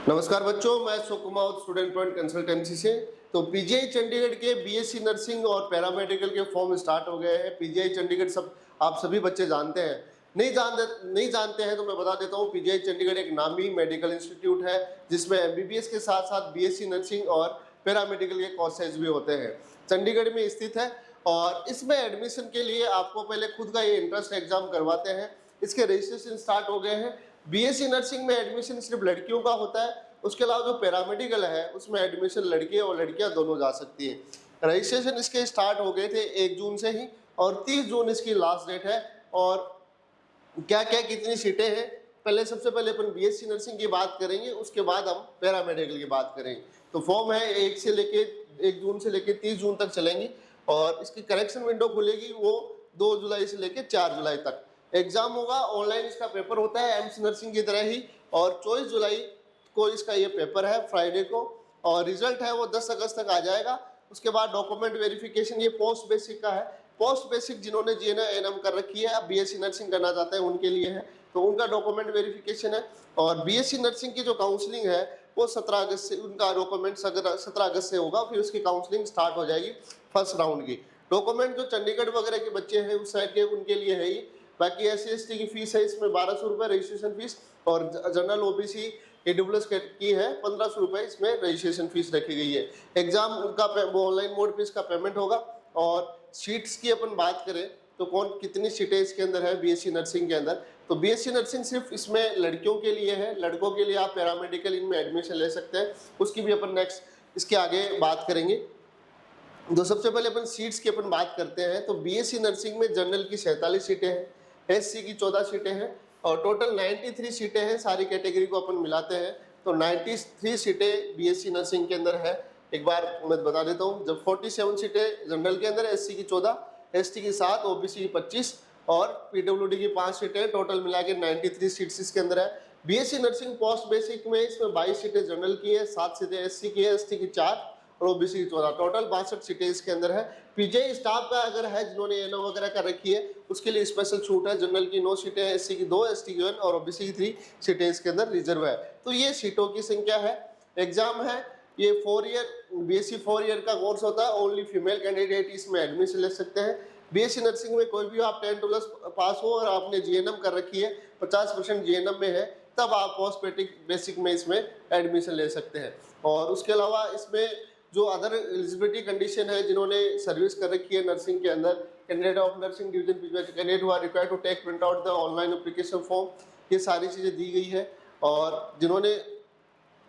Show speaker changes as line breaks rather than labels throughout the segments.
नमस्कार बच्चों, मैं सुकुमार स्टूडेंट पॉइंट कंसल्टेंसी से। तो पीजीआई चंडीगढ़ के बीएससी नर्सिंग और पैरामेडिकल के फॉर्म स्टार्ट हो गए हैं। पीजीआई चंडीगढ़ सब आप सभी बच्चे जानते हैं। नहीं जानते हैं तो मैं बता देता हूँ। पीजीआई चंडीगढ़ एक नामी मेडिकल इंस्टीट्यूट है जिसमें एमबीबीएस के साथ साथ बीएससी नर्सिंग और पैरामेडिकल के कोर्सेज भी होते हैं। चंडीगढ़ में स्थित है और इसमें एडमिशन के लिए आपको पहले खुद का ये इंट्रेंस एग्जाम करवाते हैं। इसके रजिस्ट्रेशन स्टार्ट हो गए हैं। बीएससी नर्सिंग में एडमिशन सिर्फ लड़कियों का होता है। उसके अलावा जो पैरामेडिकल है उसमें एडमिशन लड़के और लड़कियां दोनों जा सकती है। रजिस्ट्रेशन इसके स्टार्ट हो गए थे 1 जून से ही और 30 जून इसकी लास्ट डेट है। और क्या क्या कितनी सीटें हैं, पहले सबसे पहले अपन बीएससी नर्सिंग की बात करेंगे, उसके बाद हम पैरामेडिकल की बात करेंगे। तो फॉर्म है 1 जून से लेके 30 जून तक चलेंगी और इसकी करेक्शन विंडो खुलेगी वो 2 जुलाई से लेके 4 जुलाई तक। एग्जाम होगा ऑनलाइन, इसका पेपर होता है एम्स नर्सिंग की तरह ही। और 24 जुलाई को इसका ये पेपर है फ्राइडे को, और रिजल्ट है वो 10 अगस्त तक आ जाएगा। उसके बाद डॉक्यूमेंट वेरिफिकेशन ये पोस्ट बेसिक का है। पोस्ट बेसिक जिन्होंने जीएनएम कर रखी है, अब बीएससी नर्सिंग करना चाहते हैं उनके लिए है, तो उनका डॉक्यूमेंट वेरिफिकेशन है। और बीएससी नर्सिंग की जो काउंसलिंग है वो 17 अगस्त से, उनका डॉक्यूमेंट 17 अगस्त से होगा, फिर उसकी काउंसलिंग स्टार्ट हो जाएगी फर्स्ट राउंड की। डॉक्यूमेंट जो चंडीगढ़ वगैरह के बच्चे हैं उस साइड के, उनके लिए है ही। बाकी SC/ST की फीस है इसमें 1200 रुपये रजिस्ट्रेशन फीस, और जनरल OBC AWS की है 1500 रुपये इसमें रजिस्ट्रेशन फीस रखी गई है। एग्जाम उनका ऑनलाइन मोड पे इसका पेमेंट होगा। और सीट्स की अपन बात करें तो कितनी सीटें इसके अंदर है बीएससी नर्सिंग के अंदर, तो बीएससी नर्सिंग सिर्फ इसमें लड़कियों के लिए है। लड़कों के लिए आप पैरामेडिकल इनमें एडमिशन ले सकते हैं, उसकी भी अपन नेक्स्ट इसके आगे बात करेंगे। तो सबसे पहले अपन सीट्स की अपन बात करते हैं। तो बीएससी नर्सिंग में जनरल की 47 सीटें हैं, SC की 14 सीटें हैं और टोटल 93 सीटें हैं। सारी कैटेगरी को अपन मिलाते हैं तो 93 सीटें बीएससी नर्सिंग के अंदर है। एक बार मैं बता देता हूँ, जब 47 सीटें जनरल के अंदर, SC की 14, ST की 7, OBC की 25 और PWD की 5 सीटें, टोटल मिला के 93 सीट्स इसके अंदर है। बीएससी नर्सिंग पोस्ट बेसिक में इसमें 22 सीटें जनरल की है, 7 सीटें SC की है, ST की 4 और OBC की 14, टोटल 62 सीटें इसके अंदर है। पीजीआई स्टाफ का अगर है जिन्होंने एनो वगैरह कर रखी है उसके लिए स्पेशल छूट है। जनरल की 9 सीटें, SC की 2, ST की 1 और OBC की 3 सीटें इसके अंदर रिजर्व है। तो ये सीटों की संख्या है। एग्जाम है ये 4 ईयर, बीएससी 4 ईयर का कोर्स होता है। ओनली फीमेल कैंडिडेट इसमें एडमिशन ले सकते हैं। बीएससी नर्सिंग में कोई भी आप 10 पास हो और आपने जीएनएम कर रखी है, 50% जीएनएम में है, तब आप पोस्ट बेसिक में इसमें एडमिशन ले सकते हैं। और उसके अलावा इसमें जो अदर एलिजिबिलिटी कंडीशन है, जिन्होंने सर्विस कर रखी है नर्सिंग के अंदर, candidate of nursing division candidate who are required to take print out the online application form, ये सारी चीज़ें दी गई है। और जिन्होंने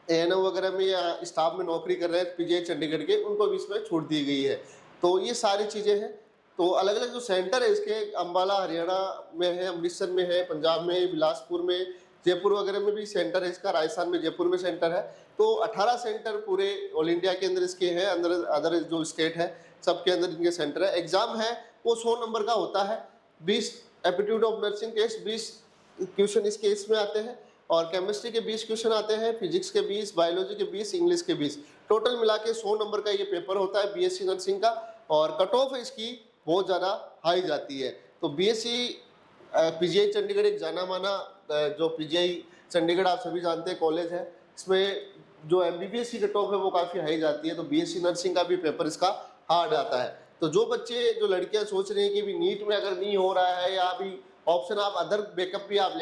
ANM वगैरह में या स्टाफ में नौकरी कर रहे हैं पीजीआई चंडीगढ़ के, उनको भी इसमें छूट दी गई है। तो ये सारी चीज़ें हैं। तो अलग अलग जो सेंटर है इसके, अम्बाला हरियाणा में है, अमृतसर में है, पंजाब में, बिलासपुर में, जयपुर वगैरह में भी सेंटर है इसका, राजस्थान में जयपुर में सेंटर है। तो 18 सेंटर पूरे ऑल इंडिया के अंदर इसके हैं, अंदर अदर जो स्टेट है सबके अंदर इनके सेंटर है। एग्जाम है वो 100 नंबर का होता है। 20 aptitude of nursing test 20 question इसके इसमें आते हैं, और केमिस्ट्री के 20 क्वेश्चन आते हैं, फिजिक्स के 20, बायोलॉजी के 20, इंग्लिश के 20, टोटल मिला के 100 नंबर का ये पेपर होता है बीएससी नर्सिंग का। और कट ऑफ इसकी बहुत ज़्यादा हाई जाती है। तो बीएससी पीजीआई चंडीगढ़ एक जाना माना जो पीजीआई चंडीगढ़ आप सभी जानते हैं कॉलेज है, इसमें जो एमबीबीएस की कट ऑफ है वो काफ़ी हाई जाती है। तो बीएससी नर्सिंग का भी पेपर इसका हार्ड आता है। तो जो बच्चे, जो लड़कियां सोच रही हैं कि भी नीट में अगर नहीं हो रहा है, या अभी ऑप्शन आप अदर बैकअप भी आप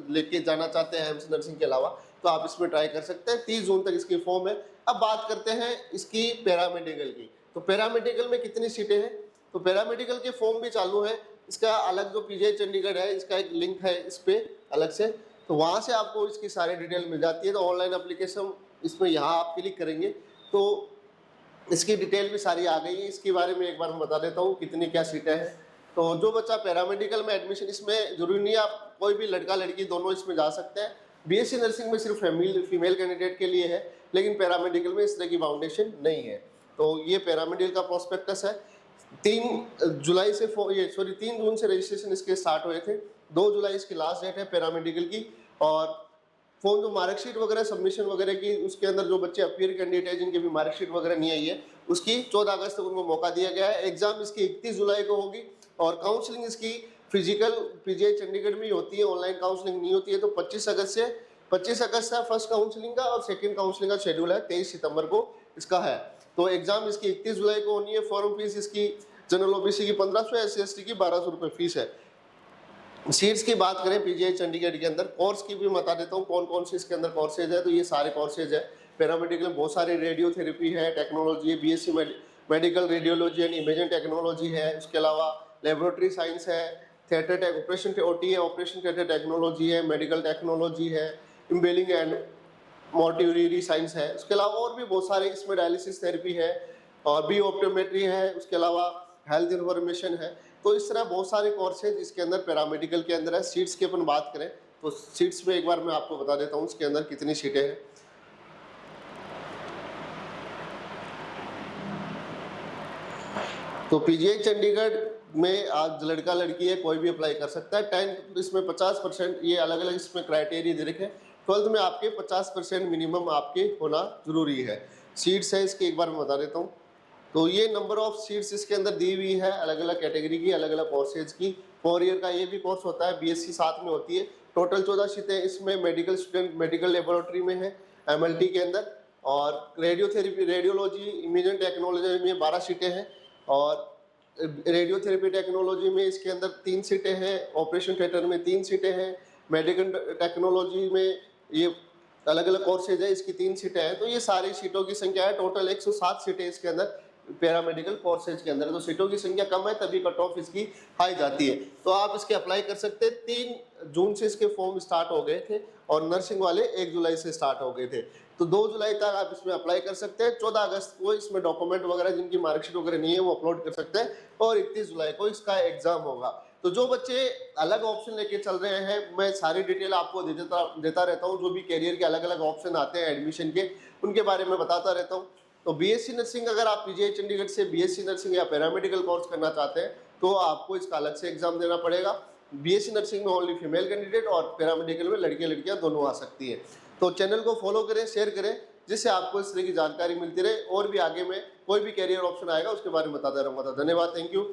लेके जाना चाहते हैं एम्स नर्सिंग के अलावा, तो आप इसमें ट्राई कर सकते हैं। 30 जून तक इसकी फॉर्म है। अब बात करते हैं इसकी पैरामेडिकल की। तो पैरामेडिकल में कितनी सीटें हैं, तो पैरामेडिकल के फॉर्म भी चालू है। इसका अलग जो पीजीआई चंडीगढ़ है, इसका एक लिंक है इस पर अलग से, तो वहाँ से आपको इसकी सारी डिटेल मिल जाती है। तो ऑनलाइन एप्लीकेशन इसमें यहाँ आप क्लिक करेंगे तो इसकी डिटेल भी सारी आ गई है। इसके बारे में एक बार मैं बता देता हूँ कितनी क्या सीटें हैं। तो जो बच्चा पैरामेडिकल में एडमिशन, इसमें जरूरी नहीं आप कोई भी लड़का लड़की दोनों इसमें जा सकते हैं। बीएससी नर्सिंग में सिर्फ फीमेल कैंडिडेट के लिए है, लेकिन पैरामेडिकल में इस तरह की फाउंडेशन नहीं है। तो ये पैरामेडिकल का प्रोस्पेक्टस है। 3 जून से रजिस्ट्रेशन इसके स्टार्ट हुए थे। 2 जुलाई इसकी लास्ट डेट है पैरामेडिकल की। और फॉर्म जो मार्कशीट वगैरह सबमिशन वगैरह की, उसके अंदर जो बच्चे अपीयर कैंडिडेट है जिनकी भी मार्कशीट वगैरह नहीं आई है, उसकी 14 अगस्त तक उनको मौका दिया गया है। एग्जाम इसकी 31 जुलाई को होगी और काउंसलिंग इसकी फिजिकल पीजीआई चंडीगढ़ में ही होती है, ऑनलाइन काउंसलिंग नहीं होती है। तो 25 अगस्त से 25 अगस्त है फर्स्ट काउंसलिंग का और सेकंड काउंसलिंग का शेड्यूल है 23 सितंबर को इसका है। तो एग्जाम इसकी 31 जुलाई को होनी है। फॉर्म फीस इसकी जनरल ओबीसी की 1500, SC/ST की 1200 रुपये फीस है। सीट्स की बात करें पीजीआई चंडीगढ़ के अंदर, कोर्स की भी बता देता हूँ कौन कौन से इसके अंदर कोर्सेज है। तो ये सारे कोर्सेज है। पैरामेडिकल में बहुत सारे रेडियोथेरेपी है, टेक्नोलॉजी है, BSc medical radiology and imaging technology है, उसके अलावा लेबोरेटरी साइंस है, थिएटर टेक ऑपरेशन OT है, ऑपरेशन थिएटर टेक्नोलॉजी है, मेडिकल टेक्नोलॉजी है, इम्बेलिंग एंड मोर्टियरी साइंस है। उसके अलावा और भी बहुत सारे इसमें डायलिसिस थेरेपी है और बी ऑप्टोमेट्री है, उसके अलावा हेल्थ इन्फॉर्मेशन है। तो इस तरह बहुत सारे कोर्स हैं जिसके अंदर पैरामेडिकल के अंदर है। सीट्स की अपन बात करें तो सीट्स में एक बार मैं आपको बता देता हूँ इसके अंदर कितनी सीटें हैं। तो पीजीआई चंडीगढ़ में आज लड़का लड़की है कोई भी अप्लाई कर सकता है। 10th इसमें 50%, ये अलग अलग इसमें क्राइटेरिया दे रखे हैं। 12th में आपके 50% मिनिमम आपके होना जरूरी है। सीट्स है इसकी एक बार मैं बता देता हूँ। तो ये नंबर ऑफ सीट्स इसके अंदर दी हुई है अलग अलग कैटेगरी की, अलग अलग कोर्सेज की। 4 ईयर का ये भी कोर्स होता है, BSc साथ में होती है। टोटल 14 सीटें इसमें मेडिकल स्टूडेंट मेडिकल लेबोरेटरी में है MLT के अंदर, और रेडियोथेरेपी रेडियोलॉजी इमेजिंग टेक्नोलॉजी में 12 सीटें हैं, और रेडियोथेरेपी टेक्नोलॉजी में इसके अंदर 3 सीटें हैं, ऑपरेशन थिएटर में 3 सीटें हैं, मेडिकल टेक्नोलॉजी में ये अलग अलग कोर्सेज है इसकी 3 सीटें हैं। तो ये सारी सीटों की संख्या है टोटल 107 सीटें इसके अंदर पैरामेडिकल कोर्सेज के अंदर। तो सीटों की संख्या कम है तभी कट ऑफ इसकी हाई जाती है। तो आप इसके अप्लाई कर सकते हैं। 3 जून से इसके फॉर्म स्टार्ट हो गए थे और नर्सिंग वाले 1 जुलाई से स्टार्ट हो गए थे। तो 2 जुलाई तक आप इसमें अप्लाई कर सकते हैं। 14 अगस्त को इसमें डॉक्यूमेंट वगैरह जिनकी मार्कशीट वगैरह नहीं है वो अपलोड कर सकते हैं, और 31 जुलाई को इसका एग्जाम होगा। तो जो बच्चे अलग ऑप्शन लेके चल रहे हैं, मैं सारी डिटेल आपको देता रहता हूँ। जो भी कैरियर के अलग अलग ऑप्शन आते हैं एडमिशन के, उनके बारे में बताता रहता हूँ। तो BSc नर्सिंग अगर आप पीजीआई चंडीगढ़ से BSc नर्सिंग या पैरामेडिकल कोर्स करना चाहते हैं तो आपको इसका अलग से एग्जाम देना पड़ेगा। BSc नर्सिंग में ओनली फीमेल कैंडिडेट और पैरामेडिकल में लड़के लड़कियां दोनों आ सकती है। तो चैनल को फॉलो करें, शेयर करें, जिससे आपको इस तरह की जानकारी मिलती रहे, और भी आगे में कोई भी कैरियर ऑप्शन आएगा उसके बारे में बताता रहूँगा। धन्यवाद, थैंक यू।